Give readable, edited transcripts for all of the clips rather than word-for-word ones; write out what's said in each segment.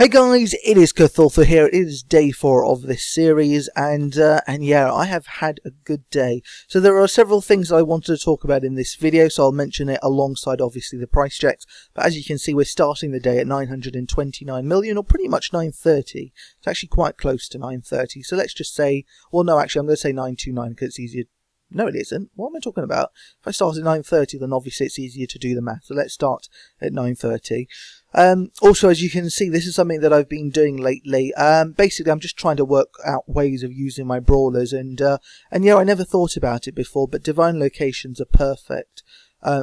Hey guys, it is Cthulthu here. It is day 4 of this series, and yeah, I have had a good day. So there are several things I wanted to talk about in this video, so I'll mention it alongside obviously the price checks. But as you can see, we're starting the day at 929 million, or pretty much 930. It's actually quite close to 930. So let's just say, well, no, actually, I'm going to say 929 because it's easier. No, it isn't. What am I talking about? If I start at 930, then obviously it's easier to do the math. So let's start at 930. Also, as you can see, this is something that I've been doing lately. Basically, I'm just trying to work out ways of using my brawlers, and yeah, I never thought about it before, but divine locations are perfect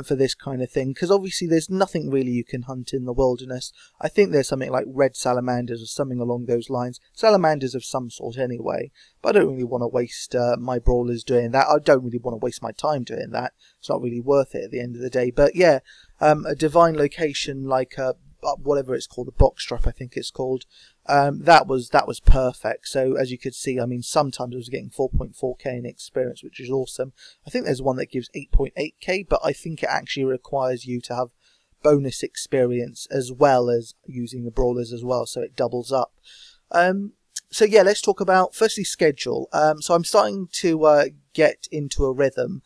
for this kind of thing, because obviously there's nothing really you can hunt in the wilderness. I think there's something like red salamanders or something along those lines. Salamanders of some sort anyway, but I don't really want to waste my brawlers doing that. I don't really want to waste my time doing that. It's not really worth it at the end of the day. But yeah, a divine location like whatever it's called, the box trap I think it's called, that was perfect. So as you could see, I mean, sometimes I was getting 4.4k in experience, which is awesome. I think there's one that gives 8.8k, but I think it actually requires you to have bonus experience as well as using the brawlers as well, so it doubles up. So yeah, let's talk about firstly schedule. So I'm starting to get into a rhythm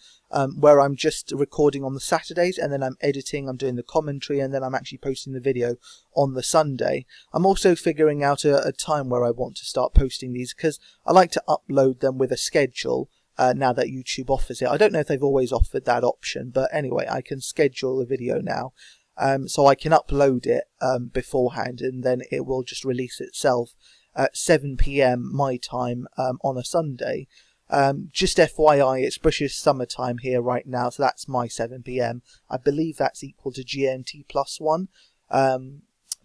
where I'm just recording on the Saturdays, and then I'm editing, I'm doing the commentary, and then I'm actually posting the video on the Sunday. I'm also figuring out a time where I want to start posting these, because I like to upload them with a schedule now that YouTube offers it. I don't know if they've always offered that option, but anyway, I can schedule a video now. So I can upload it beforehand, and then it will just release itself at 7 PM my time on a Sunday. Just FYI, it's British summertime here right now, so that's my 7 PM. I believe that's equal to GMT +1.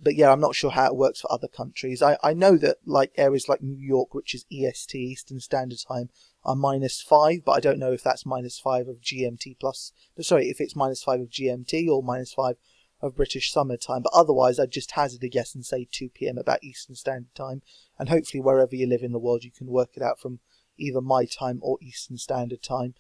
But yeah, I'm not sure how it works for other countries. I know that like areas like New York, which is EST, Eastern Standard Time, are -5, but I don't know if that's -5 of GMT plus. Sorry, if it's -5 of GMT or -5 of British summertime. But otherwise, I'd just hazard a guess and say 2 PM about Eastern Standard Time, and hopefully wherever you live in the world, you can work it out from either my time or Eastern Standard Time.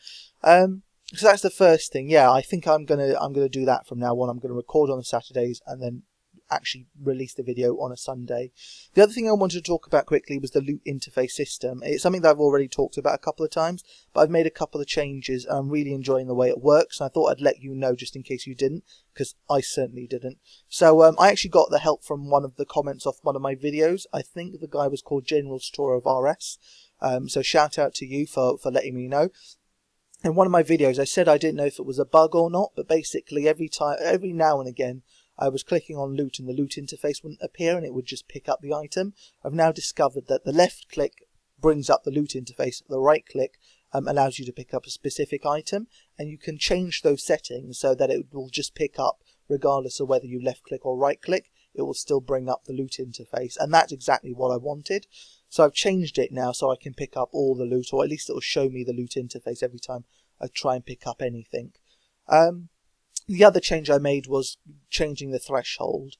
So that's the first thing. Yeah, I think I'm gonna do that from now on. I'm gonna record on the Saturdays and then actually release the video on a Sunday. The other thing I wanted to talk about quickly was the loot interface system. It's something that I've already talked about a couple of times, but I've made a couple of changes and I'm really enjoying the way it works, and I thought I'd let you know just in case you didn't, because I certainly didn't. So I actually got the help from one of the comments off one of my videos. I think the guy was called General Store of RS. So shout out to you for letting me know. In one of my videos I said I didn't know if it was a bug or not, but basically every now and again I was clicking on loot and the loot interface wouldn't appear and it would just pick up the item. I've now discovered that the left click brings up the loot interface, the right click allows you to pick up a specific item, and you can change those settings so that it will just pick up regardless of whether you left click or right click. It will still bring up the loot interface, and that's exactly what I wanted. So I've changed it now so I can pick up all the loot, or at least it will show me the loot interface every time I try and pick up anything. The other change I made was changing the threshold.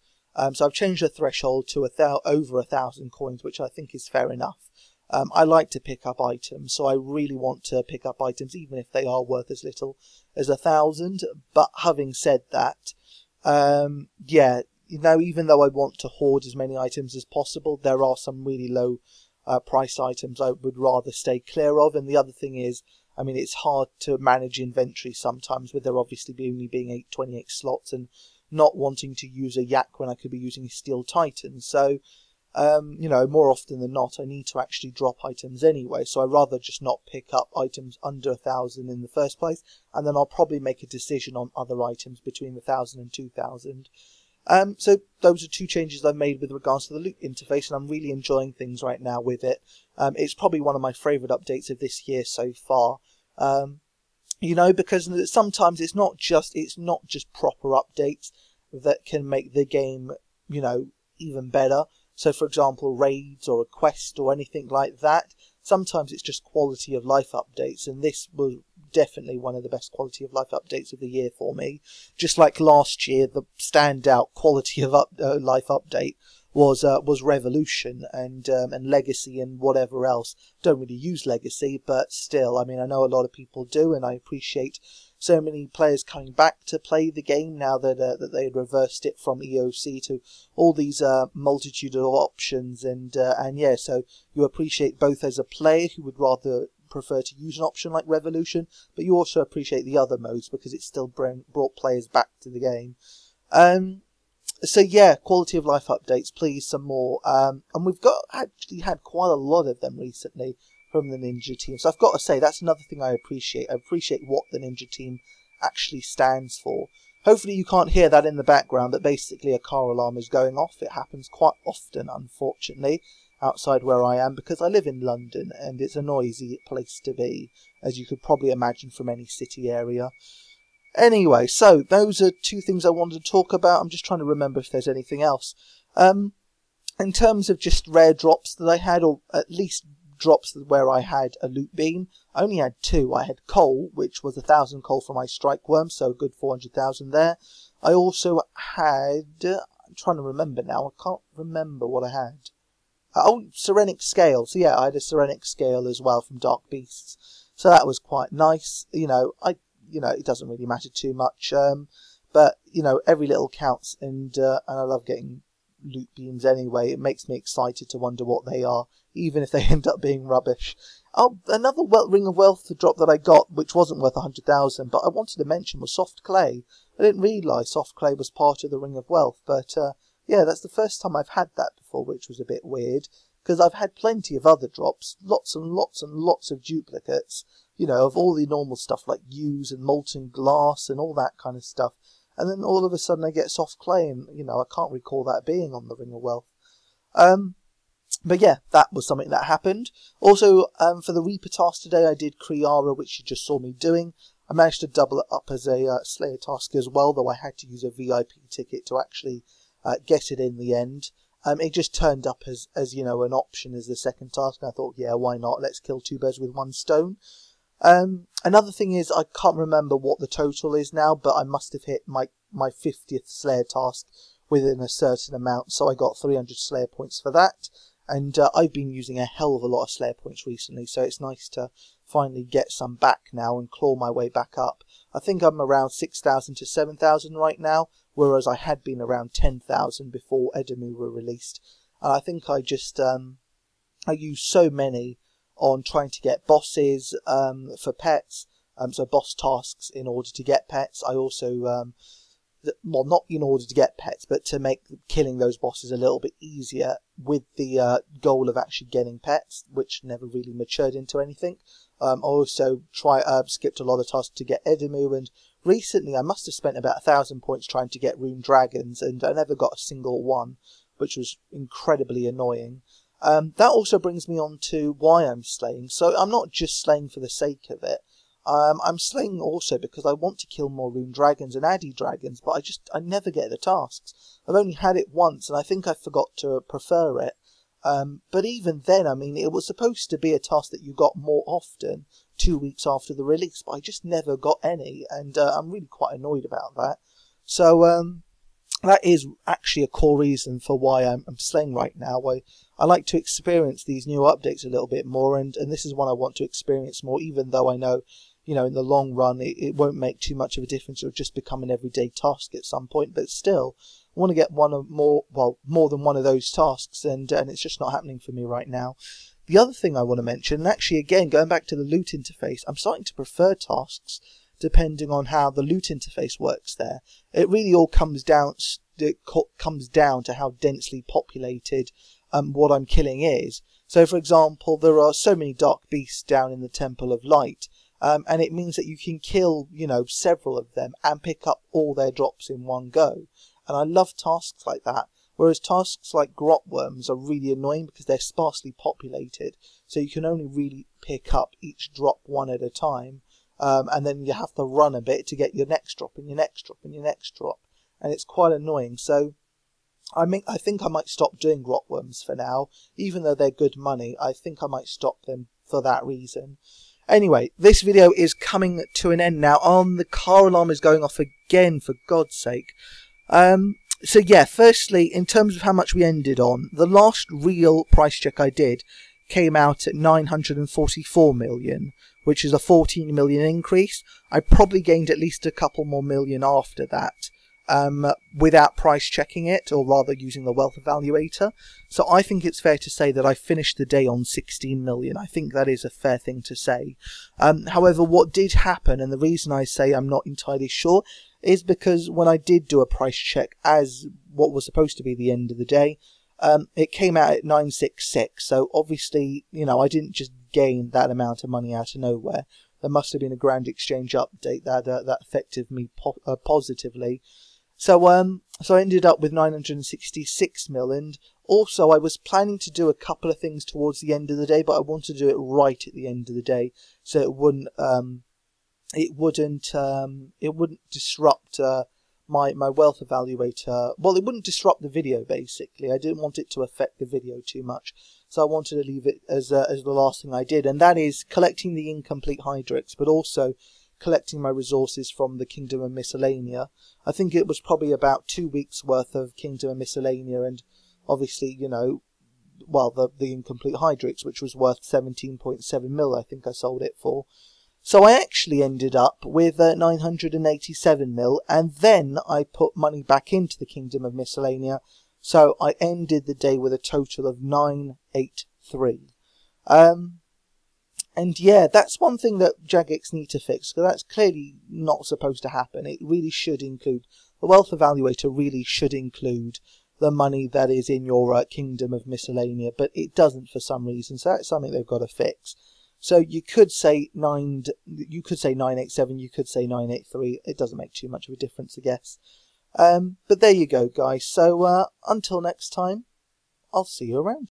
So I've changed the threshold to over 1,000 coins, which I think is fair enough. I like to pick up items, so I really want to pick up items even if they are worth as little as 1,000. But having said that, yeah, you know, even though I want to hoard as many items as possible, there are some really low price items I would rather stay clear of. And the other thing is, I mean, it's hard to manage inventory sometimes with there obviously only being 28 slots and not wanting to use a yak when I could be using a steel titan. So, you know, more often than not, I need to actually drop items anyway. So I'd rather just not pick up items under 1,000 in the first place. And then I'll probably make a decision on other items between 1,000 and 2,000. So those are two changes I've made with regards to the loot interface, and I'm really enjoying things right now with it. It's probably one of my favourite updates of this year so far. You know, because sometimes it's not just proper updates that can make the game, you know, even better. So for example, raids or a quest or anything like that, sometimes it's just quality of life updates, and this was definitely one of the best quality of life updates of the year for me. Just like last year, the standout quality of life update was Revolution and Legacy and whatever else. Don't really use Legacy, but still, I mean, I know a lot of people do, and I appreciate so many players coming back to play the game now that they had reversed it from EOC to all these multitude of options, and yeah, so you appreciate both as a player who would rather prefer to use an option like Revolution, but you also appreciate the other modes because it still brought players back to the game. So yeah, quality of life updates, please, some more. And we've actually had quite a lot of them recently from the Ninja team. So I've got to say, that's another thing I appreciate. I appreciate what the Ninja team actually stands for. Hopefully you can't hear that in the background, that basically a car alarm is going off. It happens quite often, unfortunately, outside where I am, because I live in London and it's a noisy place to be, as you could probably imagine from any city area. Anyway, so those are two things I wanted to talk about. I'm just trying to remember if there's anything else. In terms of just rare drops that I had, or at least drops where I had a loot beam, I only had two. I had coal, which was 1,000 coal for my strike worm, so a good 400,000 there. I also had, I'm trying to remember now, I can't remember what I had. Oh, Serenic Scale. So yeah, I had a Serenic Scale as well from Dark Beasts. So that was quite nice. You know, it doesn't really matter too much, but you know, every little counts, and I love getting loot beams anyway. It makes me excited to wonder what they are, even if they end up being rubbish. Oh, another Ring of Wealth drop that I got, which wasn't worth 100,000, but I wanted to mention, was Soft Clay. I didn't realise Soft Clay was part of the Ring of Wealth, but yeah, that's the first time I've had that before, which was a bit weird, because I've had plenty of other drops, lots and lots and lots of duplicates, you know, of all the normal stuff like Use and Molten Glass and all that kind of stuff. And then all of a sudden I get Soft Clay, and, you know, I can't recall that being on the Ring of Wealth. But yeah, that was something that happened. Also, for the Reaper task today, I did Kriara, which you just saw me doing. I managed to double it up as a Slayer task as well, though I had to use a VIP ticket to actually get it in the end. It just turned up as you know, an option as the second task, and I thought, yeah, why not? Let's kill two birds with one stone. Another thing is, I can't remember what the total is now, but I must have hit my 50th Slayer task within a certain amount, so I got 300 Slayer points for that. And I've been using a hell of a lot of Slayer points recently, so it's nice to finally get some back now and claw my way back up. I think I'm around 6,000 to 7,000 right now, whereas I had been around 10,000 before Edamu were released. And I think I just, I used so many on trying to get bosses for pets, so boss tasks in order to get pets. I also, well, not in order to get pets, but to make killing those bosses a little bit easier, with the goal of actually getting pets, which never really matured into anything. I also skipped a lot of tasks to get Edamu, and recently I must have spent about 1,000 points trying to get rune dragons, and I never got a single one, which was incredibly annoying. That also brings me on to why I'm slaying. So I'm not just slaying for the sake of it. I'm slaying also because I want to kill more rune dragons and addy dragons, but I never get the tasks. I've only had it once, and I think I forgot to prefer it. But even then, I mean, it was supposed to be a task that you got more often 2 weeks after the release, but I just never got any, and I'm really quite annoyed about that. So that is actually a core reason for why I'm slaying right now. I like to experience these new updates a little bit more, and this is one I want to experience more, even though I know, you know, in the long run it won't make too much of a difference. It'll just become an everyday task at some point, but still I want to get more than one of those tasks, and it's just not happening for me right now. The other thing I want to mention, and actually again going back to the loot interface, I'm starting to prefer tasks depending on how the loot interface works there. It really all comes down to how densely populated what I'm killing is. So for example, there are so many dark beasts down in the Temple of Light, and it means that you can kill, you know, several of them and pick up all their drops in one go. And I love tasks like that, whereas tasks like grot worms are really annoying because they're sparsely populated, so you can only really pick up each drop one at a time, and then you have to run a bit to get your next drop and your next drop and your next drop, and it's quite annoying. So I think I might stop doing grot worms for now, even though they're good money. I think I might stop them for that reason. Anyway, this video is coming to an end now. The car alarm is going off again, for God's sake. So yeah, firstly, in terms of how much we ended on, the last real price check I did came out at 944 million, which is a 14 million increase. I probably gained at least a couple more million after that, without price checking it, or rather using the wealth evaluator. So I think it's fair to say that I finished the day on 16 million. I think that is a fair thing to say. However, what did happen, and the reason I say I'm not entirely sure, is because when I did do a price check as what was supposed to be the end of the day, it came out at 966. So obviously, you know, I didn't just gain that amount of money out of nowhere. There must have been a grand exchange update that affected me positively. So I ended up with 966 million. Also, I was planning to do a couple of things towards the end of the day, but I wanted to do it right at the end of the day, so it wouldn't disrupt my wealth evaluator. Well, it wouldn't disrupt the video, basically. I didn't want it to affect the video too much, so I wanted to leave it as the last thing I did, and that is collecting the incomplete Hydrix, but also collecting my resources from the Kingdom of Miscellanea. I think it was probably about 2 weeks worth of Kingdom of Miscellanea, and obviously, you know, well, the incomplete Hydrix, which was worth 17.7 mil, I think I sold it for. So I actually ended up with 987 mil, and then I put money back into the Kingdom of Miscellanea, so I ended the day with a total of 983. And yeah, that's one thing that Jagex need to fix, because that's clearly not supposed to happen. It really should include, the wealth evaluator really should include the money that is in your Kingdom of Miscellanea, but it doesn't for some reason, so that's something they've got to fix. So you could say 987, you could say 983, it doesn't make too much of a difference, I guess. But there you go, guys. So until next time, I'll see you around.